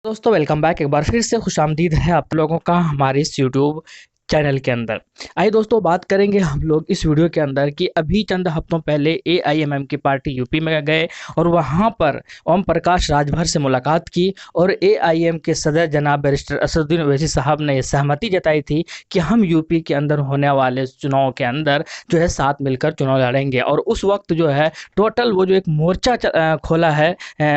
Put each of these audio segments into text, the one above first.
दोस्तों welcome back. एक बार फिर से खुशामदीद है आप लोगों का हमारे इस यूट्यूब चैनल के अंदर। आइए दोस्तों बात करेंगे हम लोग इस वीडियो के अंदर कि अभी चंद हफ्तों पहले एआईएमएम की पार्टी यूपी में गए और वहां पर ओम प्रकाश राजभर से मुलाकात की और एआईएम के सदर जनाब बैरिस्टर असदुद्दीन ओवैसी साहब ने सहमति जताई थी कि हम यूपी के अंदर होने वाले चुनाव के अंदर जो है साथ मिलकर चुनाव लड़ेंगे। और उस वक्त जो है टोटल वो जो एक मोर्चा खोला है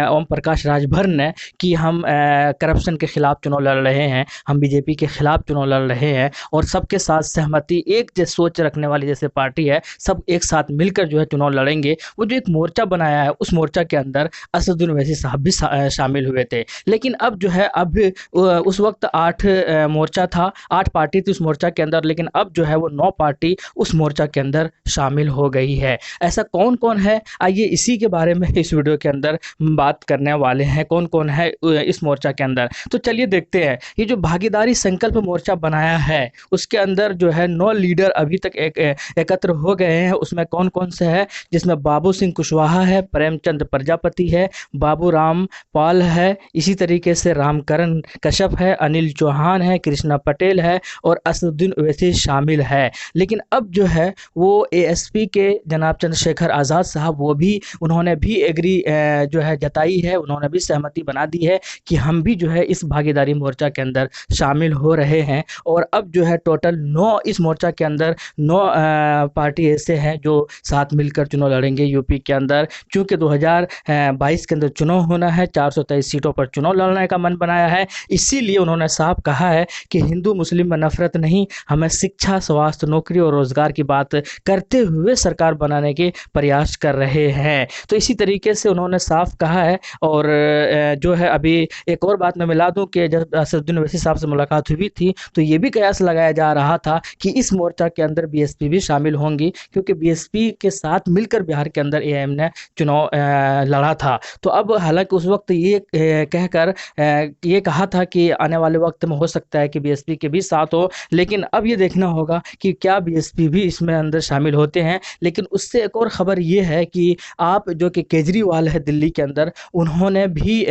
ओम प्रकाश राजभर ने कि हम करप्शन के खिलाफ चुनाव लड़ रहे हैं, हम बीजेपी के खिलाफ चुनाव लड़ रहे हैं और सबके साथ सहमति एक जैसे सोच रखने वाली जैसे पार्टी है, सब एक साथ मिलकर जो है चुनाव लड़ेंगे। वो जो एक मोर्चा बनाया है उस मोर्चा के अंदर असदुद्दीन ओवैसी साहब भी शामिल हुए थे। लेकिन अब जो है अब उस वक्त 8 मोर्चा था, 8 पार्टी थी उस मोर्चा के अंदर, लेकिन अब जो है वो 9 पार्टी उस मोर्चा के अंदर शामिल हो गई है। ऐसा कौन कौन है, आइए इसी के बारे में इस वीडियो के अंदर बात करने वाले हैं। कौन कौन है इस मोर्चा के अंदर, तो चलिए देखते हैं। ये जो भागीदारी संकल्प मोर्चा बनाया है उसके अंदर जो है 9 लीडर अभी तक एकत्र हो गए हैं। उसमें कौन कौन से है, जिसमें बाबू सिंह कुशवाहा है, प्रेमचंद प्रजापति है, बाबू राम पाल है, इसी तरीके से रामकरण कश्यप है, अनिल चौहान है, कृष्णा पटेल है और असदुद्दीन ओवैसी शामिल है। लेकिन अब जो है वो एएसपी के जनाब चंद्रशेखर आज़ाद साहब वो भी उन्होंने भी एग्री जो है जताई है, उन्होंने भी सहमति बना दी है कि हम भी जो है इस भागीदारी मोर्चा के अंदर शामिल हो रहे हैं। और अब जो है टोटल 9 इस मोर्चा के अंदर 9 पार्टी ऐसे हैं जो साथ मिलकर चुनाव लड़ेंगे यूपी के अंदर। क्योंकि 2022 के अंदर चुनाव होना है, 423 सीटों पर चुनाव लड़ने का मन बनाया है, इसीलिए उन्होंने साफ कहा है कि हिंदू मुस्लिम में नफरत नहीं, हमें शिक्षा, स्वास्थ्य, नौकरी और रोजगार की बात करते हुए सरकार बनाने के प्रयास कर रहे हैं। तो इसी तरीके से उन्होंने साफ कहा है। और जो है अभी एक और बात मैं मिला दूं कि जब असदुद्दीन ओवैसी साहब से मुलाकात हुई थी तो ये भी कयास लगाया जा रहा था कि इस मोर्चा के अंदर बीएसपी भी शामिल होंगी, क्योंकि बीएसपी के साथ मिलकर बिहार के अंदर एआईएम ने चुनाव लड़ा था। तो अब हालांकि उस वक्त ये कहकर ये कहा था कि आने वाले वक्त में हो सकता है कि बीएसपी के भी साथ हो, लेकिन अब ये देखना होगा कि क्या बीएसपी भी इसमें अंदर शामिल होते हैं। लेकिन उससे एक और ख़बर ये है कि आप जो कि केजरीवाल है दिल्ली के अंदर, उन्होंने भी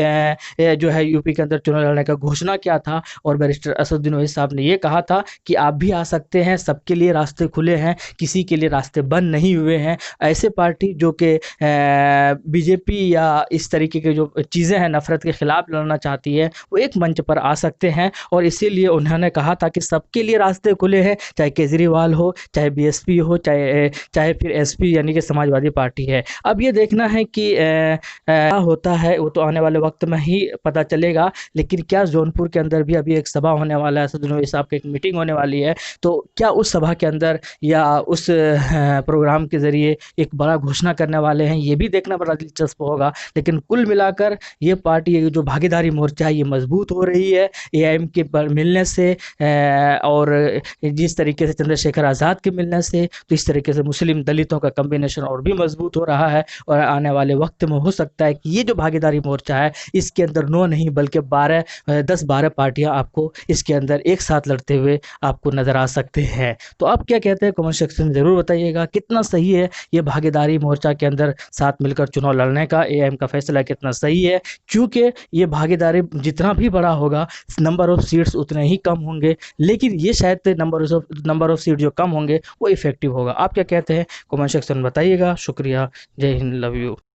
जो है यूपी के अंदर चुनाव लड़ने का घोषणा किया था और बैरिस्टर असदुद्दीन ओवैसी साहब ने ये कहा था कि आप भी आ सकते हैं, सबके लिए रास्ते खुले हैं, किसी के लिए रास्ते बंद नहीं हुए हैं। ऐसे पार्टी जो कि बीजेपी या इस तरीके के जो चीज़ें हैं नफरत के खिलाफ लड़ना चाहती है वो एक मंच पर आ सकते हैं। और इसीलिए उन्होंने कहा था कि सबके लिए रास्ते खुले हैं, चाहे केजरीवाल हो, चाहे बीएसपी हो, चाहे फिर एसपी यानी कि समाजवादी पार्टी है। अब ये देखना है कि क्या होता है, वो तो आने वाले वक्त में ही पता चलेगा। लेकिन क्या जौनपुर के अंदर भी अभी एक सभा होने वाला है, असदुद्दीन ओवैसी साहब की एक मीटिंग होने वाली है, तो क्या उस सभा के अंदर या उस प्रोग्राम के ज़रिए एक बड़ा घोषणा करने वाले हैं, ये भी देखना बड़ा दिलचस्प होगा। लेकिन कुल मिलाकर ये पार्टी ये जो भागीदारी मोर्चा है ये मजबूत हो रही है एआईएम के मिलने से, और जिस तरीके से चंद्रशेखर आज़ाद के मिलने से, तो इस तरीके से मुस्लिम दलितों का कम्बिनेशन और भी मजबूत हो रहा है। और आने वाले वक्त में हो सकता है कि ये जो भागीदारी मोर्चा है इसके अंदर 9 नहीं बल्कि 10-12 पार्टियां आपको इसके अंदर एक साथ लड़ते हुए आपको नज़र आ सकते हैं। तो आप क्या कहते हैं, कमेंट सेक्शन में ज़रूर बताइएगा कितना सही है ये भागीदारी मोर्चा के अंदर साथ मिलकर चुनाव लड़ने का एआईएम का फैसला कितना सही है। क्योंकि ये भागीदारी जितना भी बड़ा होगा नंबर ऑफ सीट्स उतने ही कम होंगे, लेकिन ये शायद नंबर ऑफ सीट जो कम होंगे वो इफेक्टिव होगा। आप क्या कहते हैं, कमेंट सेक्शन में बताइएगा। शुक्रिया, जय हिंद, लव यू।